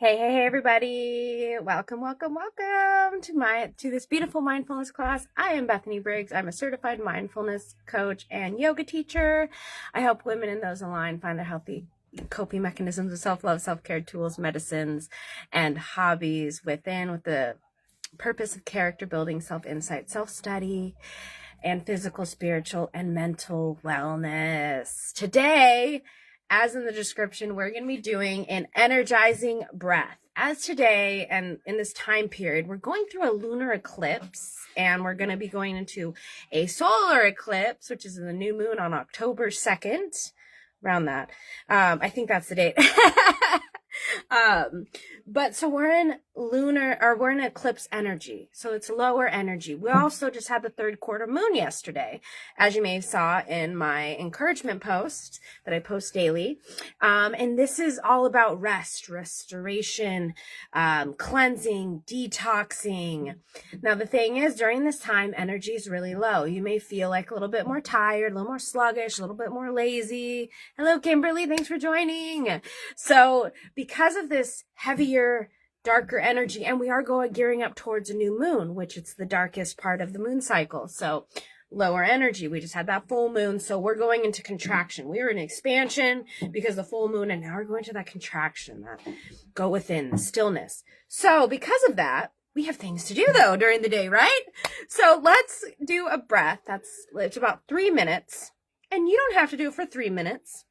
Hey, everybody. Welcome to this beautiful mindfulness class. I am Bethany Briggs. I'm a certified mindfulness coach and yoga teacher. I help women and those aligned find their healthy coping mechanisms of self-love, self-care tools, medicines, and hobbies with the purpose of character building, self-insight, self-study, and physical, spiritual, and mental wellness. Today, as in the description, we're going to be doing an energizing breath. As today and in this time period, we're going through a lunar eclipse, and we're going to be going into a solar eclipse, which is in the new moon on October 2nd, around that. I think that's the date. But so we're in eclipse energy. So it's lower energy. We also just had the third quarter moon yesterday, as you may have saw in my encouragement post that I post daily. And this is all about rest, restoration, cleansing, detoxing. Now, the thing is, during this time, energy is really low. You may feel like a little bit more tired, a little more sluggish, a little bit more lazy. Hello, Kimberly. Thanks for joining. So because of this heavier, darker energy, and we are gearing up towards a new moon, which it's the darkest part of the moon cycle. So lower energy. We just had that full moon. So we're going into contraction. We were in expansion because the full moon, and now we're going to that contraction, that go within, the stillness. So because of that, we have things to do though during the day, right? So let's do a breath. It's about 3 minutes, and you don't have to do it for 3 minutes.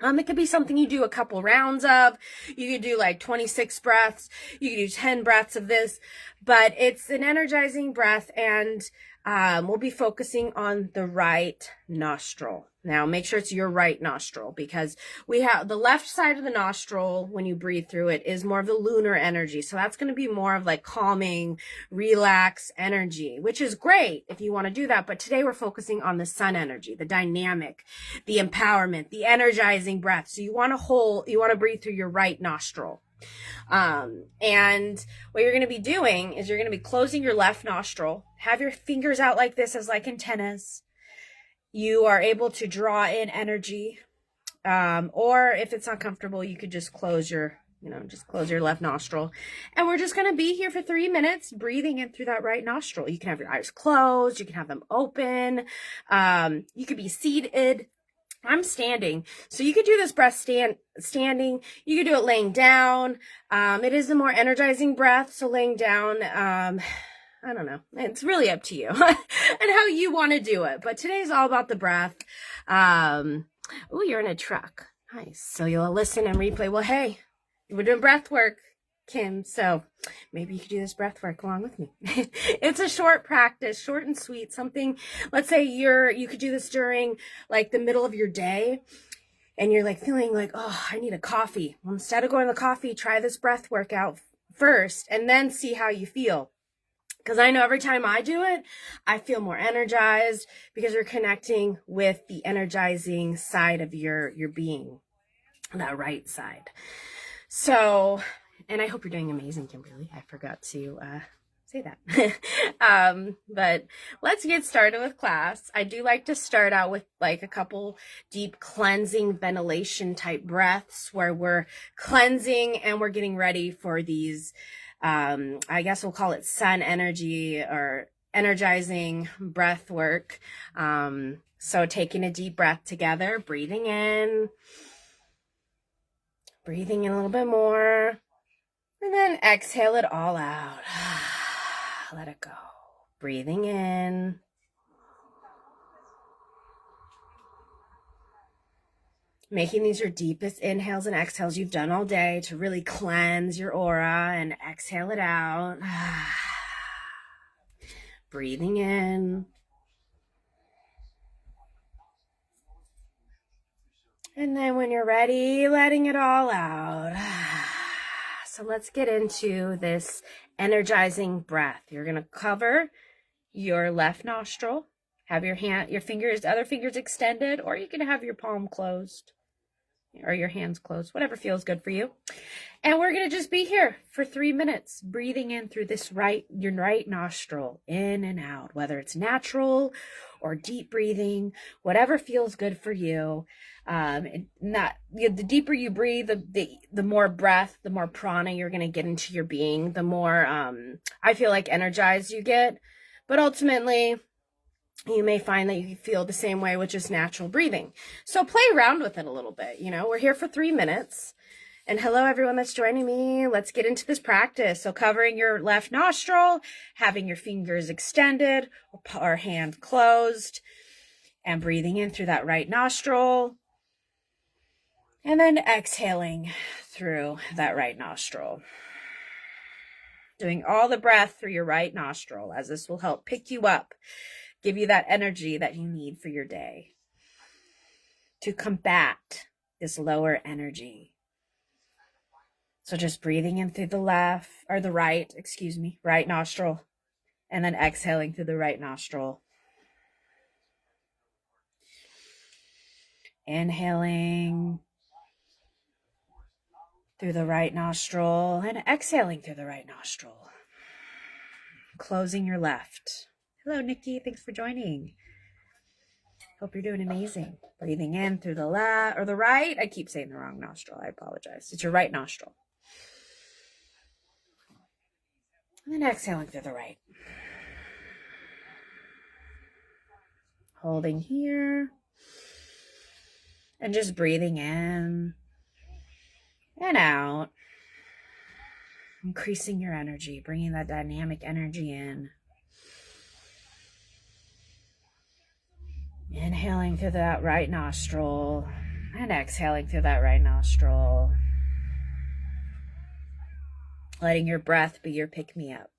It could be something you do a couple rounds of. You could do like 26 breaths. You could do 10 breaths of this, but it's an energizing breath, and we'll be focusing on the right nostril. Now, make sure it's your right nostril, because we have the left side of the nostril, when you breathe through it, is more of the lunar energy. So that's going to be more of like calming, relax energy, which is great if you want to do that. But today we're focusing on the sun energy, the dynamic, the empowerment, the energizing breath. So you want to breathe through your right nostril. And what you're going to be doing is you're going to be closing your left nostril, have your fingers out like this as like antennas. You are able to draw in energy. Or if it's not comfortable, you could just close your left nostril. And we're just going to be here for 3 minutes, breathing in through that right nostril. You can have your eyes closed. You can have them open. You could be seated. I'm standing. So you could do this breath standing. You could do it laying down. It is a more energizing breath. So laying down, I don't know. It's really up to you and how you want to do it. But today's all about the breath. You're in a truck. Nice. So you'll listen and replay. Well, hey, we're doing breath work, Kim. So maybe you could do this breath work along with me. It's a short practice, short and sweet. Something, let's say you could do this during like the middle of your day, and you're like feeling like, oh, I need a coffee. Well, instead of going to the coffee, try this breath workout first and then see how you feel. Because I know every time I do it, I feel more energized, because you're connecting with the energizing side of your being, that right side. So, and I hope you're doing amazing, Kimberly. I forgot to say that. But let's get started with class. I do like to start out with like a couple deep cleansing ventilation type breaths, where we're cleansing and we're getting ready for these I guess we'll call it sun energy or energizing breath work. So taking a deep breath together, breathing in a little bit more, and then exhale it all out. Let it go. Breathing in. Making these your deepest inhales and exhales you've done all day to really cleanse your aura, and exhale it out. Breathing in. And then when you're ready, letting it all out. So let's get into this energizing breath. You're going to cover your left nostril. Have your other fingers extended, or you can have your palm closed or your hands closed, whatever feels good for you. And we're going to just be here for 3 minutes, breathing in through your right nostril, in and out, whether it's natural or deep breathing, whatever feels good for you. The deeper you breathe, the more breath, the more prana you're going to get into your being, the more, I feel like, energized you get. But ultimately, you may find that you feel the same way with just natural breathing. So play around with it a little bit. We're here for 3 minutes. And hello, everyone that's joining me. Let's get into this practice. So covering your left nostril, having your fingers extended or hand closed, and breathing in through that right nostril. And then exhaling through that right nostril. Doing all the breath through your right nostril, as this will help pick you up, give you that energy that you need for your day to combat this lower energy. So just breathing in through the right nostril, and then exhaling through the right nostril. Inhaling through the right nostril and exhaling through the right nostril. Closing your left. Hello, Nikki. Thanks for joining. Hope you're doing amazing. Breathing in through the left or the right. I keep saying the wrong nostril. I apologize. It's your right nostril. And then exhaling through the right. Holding here. And just breathing in and out. Increasing your energy, bringing that dynamic energy in. Inhaling through that right nostril and exhaling through that right nostril. Letting your breath be your pick-me-up.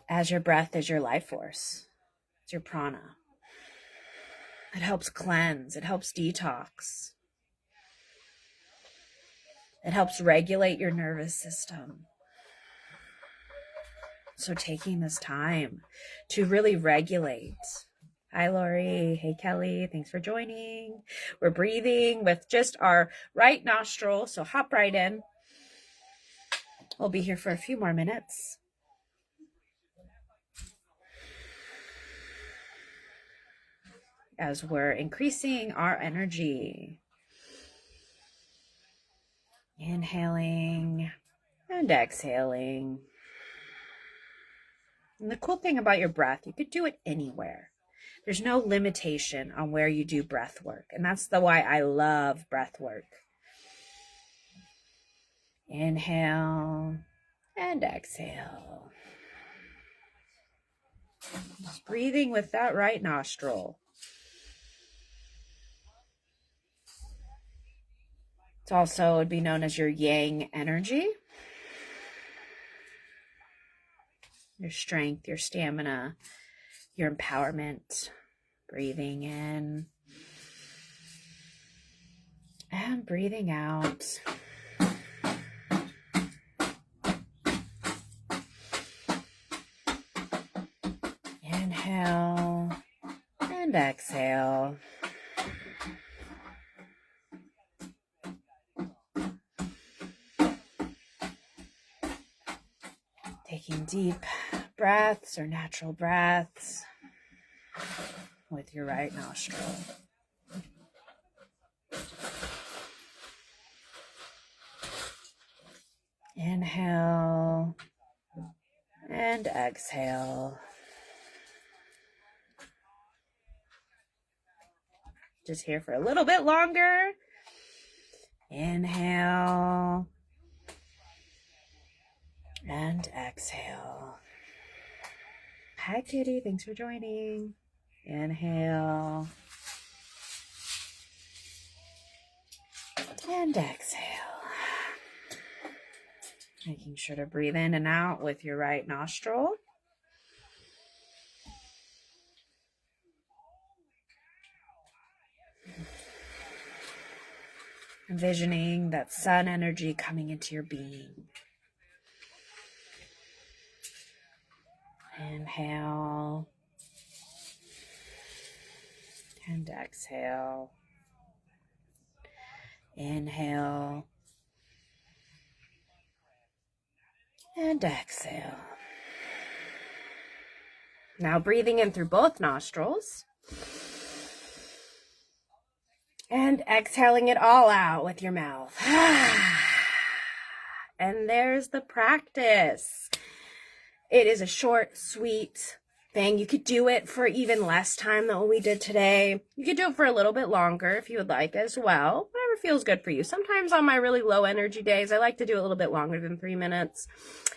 As your breath is your life force. It's your prana. It helps cleanse. It helps detox. It helps regulate your nervous system. So taking this time to really regulate. Hi, Lori. Hey, Kelly. Thanks for joining. We're breathing with just our right nostril. So hop right in. We'll be here for a few more minutes. As we're increasing our energy. Inhaling and exhaling. And the cool thing about your breath, you could do it anywhere. There's no limitation on where you do breath work. And that's why I love breath work. Inhale and exhale. Just breathing with that right nostril. It's also would be known as your yang energy. Your strength, your stamina, your empowerment. Breathing in and breathing out. Inhale and exhale. Taking deep breaths or natural breaths with your right nostril. Inhale and exhale. Just here for a little bit longer. Inhale and exhale. Hi, Kitty. Thanks for joining. Inhale and exhale. Making sure to breathe in and out with your right nostril. Envisioning that sun energy coming into your being. Inhale and exhale. Inhale and exhale. Now breathing in through both nostrils and exhaling it all out with your mouth. And there's the practice. It is a short, sweet thing. You could do it for even less time than what we did today. You could do it for a little bit longer if you would like as well. Whatever feels good for you. Sometimes on my really low energy days, I like to do a little bit longer than 3 minutes.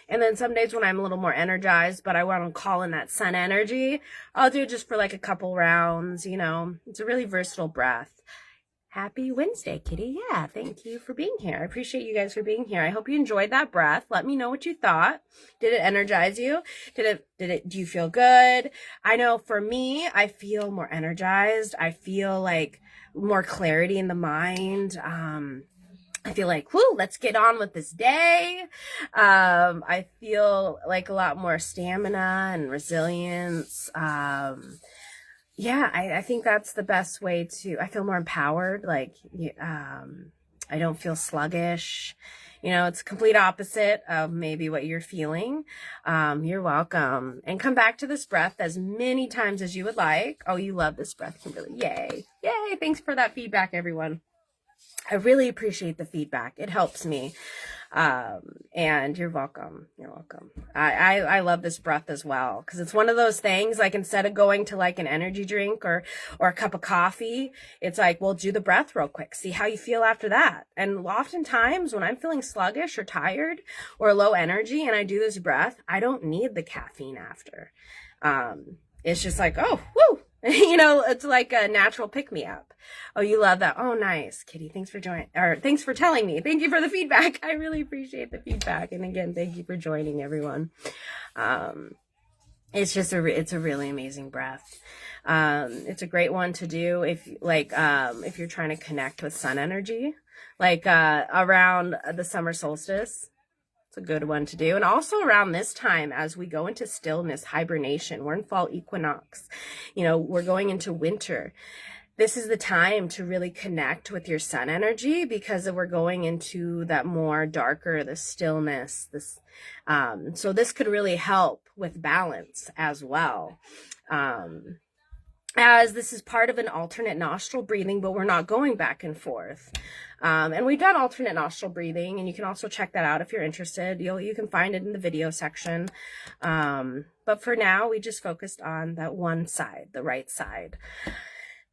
And then some days when I'm a little more energized, but I want to call in that sun energy, I'll do it just for like a couple rounds. You know, it's a really versatile breath. Happy Wednesday, Kitty. Yeah, thank you for being here. I appreciate you guys for being here. I hope you enjoyed that breath. Let me know what you thought. Did it energize you? Do you feel good? I know for me, I feel more energized. I feel like more clarity in the mind. I feel like, whoo, let's get on with this day. I feel like a lot more stamina and resilience. Yeah, I think that's the best way I feel more empowered. Like, I don't feel sluggish. You know, it's complete opposite of maybe what you're feeling. You're welcome. And come back to this breath as many times as you would like. Oh, you love this breath, Kimberly. Yay. Yay. Thanks for that feedback, everyone. I really appreciate the feedback. It helps me. And you're welcome. You're welcome. I love this breath as well, because it's one of those things, like, instead of going to like an energy drink or a cup of coffee, it's like, well, do the breath real quick. See how you feel after that. And oftentimes when I'm feeling sluggish or tired or low energy and I do this breath, I don't need the caffeine after. It's just like, oh, woo. You know, it's like a natural pick-me-up. Oh, you love that. Oh, nice. Kitty, thanks for joining, or thanks for telling me. Thank you for the feedback. I really appreciate the feedback. And again, thank you for joining, everyone. It's just it's a really amazing breath. It's a great one to do if you're trying to connect with sun energy, like around the summer solstice. It's a good one to do. And also around this time, as we go into stillness, hibernation, we're in fall equinox, you know, we're going into winter. This is the time to really connect with your sun energy, because we're going into that more darker, the stillness, so this could really help with balance as well. As this is part of an alternate nostril breathing, but we're not going back and forth. And we've done alternate nostril breathing, and you can also check that out if you're interested. You can find it in the video section. But for now, we just focused on that one side, the right side.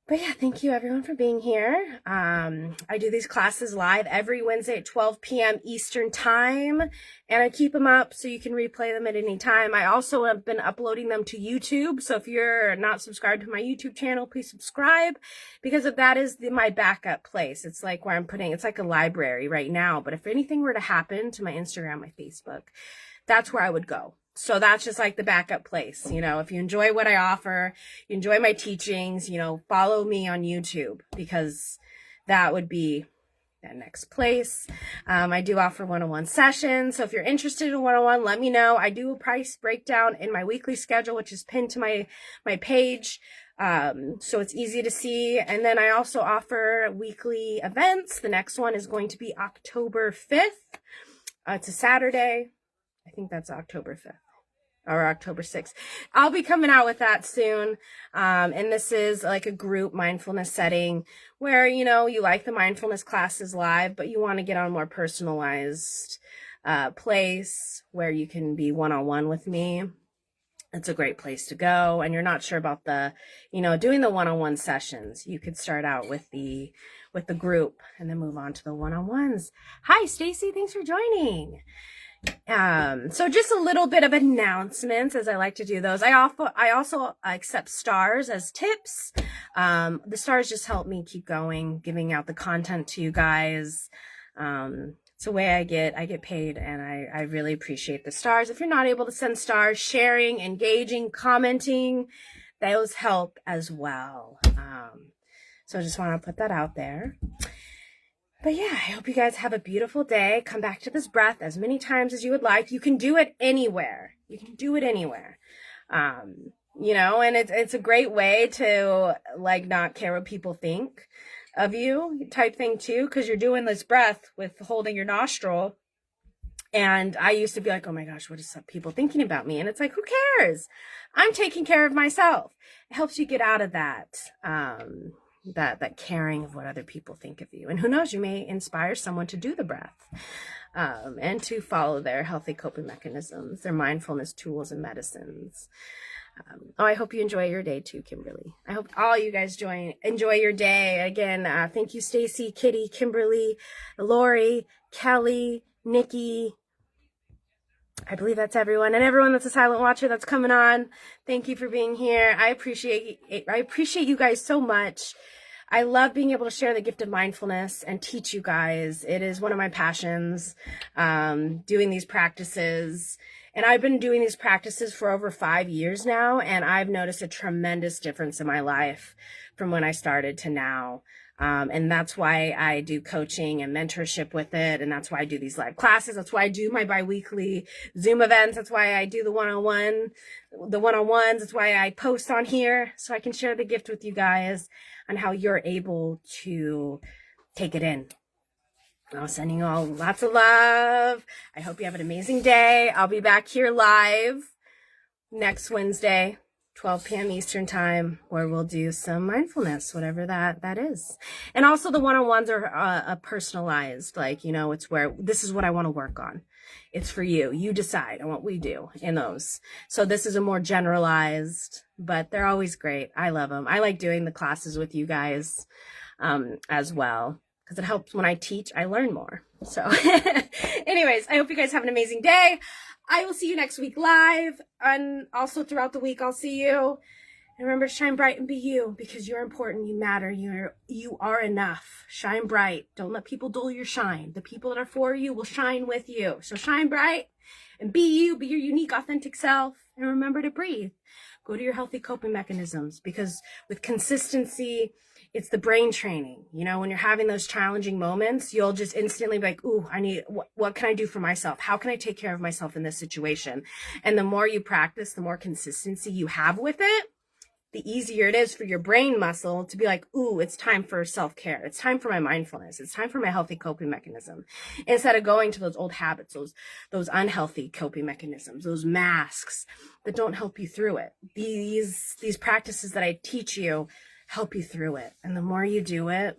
But yeah, thank you everyone for being here. I do these classes live every Wednesday at 12 p.m. Eastern time, and I keep them up so you can replay them at any time. I also have been uploading them to YouTube, so if you're not subscribed to my YouTube channel, please subscribe, because if that is my backup place. It's like where it's like a library right now, but if anything were to happen to my Instagram, my Facebook, that's where I would go. So that's just like the backup place. You know, if you enjoy what I offer, you enjoy my teachings, you know, follow me on YouTube, because that would be that next place. I do offer one-on-one sessions. So if you're interested in one-on-one, let me know. I do a price breakdown in my weekly schedule, which is pinned to my page. So it's easy to see. And then I also offer weekly events. The next one is going to be October 5th. It's a Saturday. I think that's October 5th. Or October 6th. I'll be coming out with that soon. And this is like a group mindfulness setting where, you know, you like the mindfulness classes live, but you want to get on a more personalized place where you can be one-on-one with me. It's a great place to go. And you're not sure about doing the one-on-one sessions. You could start out with the group and then move on to the one-on-ones. Hi, Stacy. Thanks for joining. So just a little bit of announcements, as I like to do those. I also accept stars as tips. The stars just help me keep going, giving out the content to you guys. It's a way I get paid, and I really appreciate the stars. If you're not able to send stars, sharing, engaging, commenting, those help as well. So I just want to put that out there. But yeah, I hope you guys have a beautiful day. Come back to this breath as many times as you would like. You can do it anywhere. You can do it anywhere. And it's a great way to like not care what people think. of you type thing too, because you're doing this breath with holding your nostril. And I used to be like, oh my gosh, what is some people thinking about me? And it's like, who cares? I'm taking care of myself. It helps you get out of that, that caring of what other people think of you. And who knows, you may inspire someone to do the breath, and to follow their healthy coping mechanisms, their mindfulness tools and medicines. I hope you enjoy your day too, Kimberly. I hope all you guys enjoy your day. Again, thank you, Stacy, Kitty, Kimberly, Lori, Kelly, Nikki. I believe that's everyone, and everyone that's a silent watcher that's coming on. Thank you for being here. I appreciate you guys so much. I love being able to share the gift of mindfulness and teach you guys. It is one of my passions, doing these practices. And I've been doing these practices for over 5 years now, and I've noticed a tremendous difference in my life from when I started to now. And that's why I do coaching and mentorship with it. And that's why I do these live classes. That's why I do my bi-weekly Zoom events. That's why I do the one-on-ones. That's why I post on here, so I can share the gift with you guys on how you're able to take it in. I'm sending you all lots of love. I hope you have an amazing day. I'll be back here live next Wednesday, 12 p.m. Eastern time, where we'll do some mindfulness, whatever that is. And also the one-on-ones are personalized, like, it's where this is what I want to work on. It's for you. You decide on what we do in those. So this is a more generalized, but they're always great. I love them. I like doing the classes with you guys as well, because it helps when I teach, I learn more. So anyways, I hope you guys have an amazing day. I will see you next week live, and also throughout the week, I'll see you. And remember to shine bright and be you, because you're important. You matter. You are enough. Shine bright. Don't let people dull your shine. The people that are for you will shine with you. So shine bright and be you. Be your unique, authentic self. And remember to breathe. Go to your healthy coping mechanisms, because with consistency, it's the brain training. When you're having those challenging moments, you'll just instantly be like, ooh, what can I do for myself? How can I take care of myself in this situation? And the more you practice, the more consistency you have with it, the easier it is for your brain muscle to be like, ooh, it's time for self-care. It's time for my mindfulness. It's time for my healthy coping mechanism. Instead of going to those old habits, those unhealthy coping mechanisms, those masks that don't help you through it. These practices that I teach you help you through it. And the more you do it,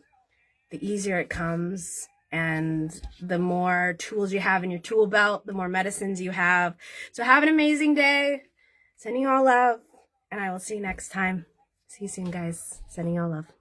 the easier it comes. And the more tools you have in your tool belt, the more medicines you have. So have an amazing day. Sending you all love. And I will see you next time. See you soon, guys. Sending you all love.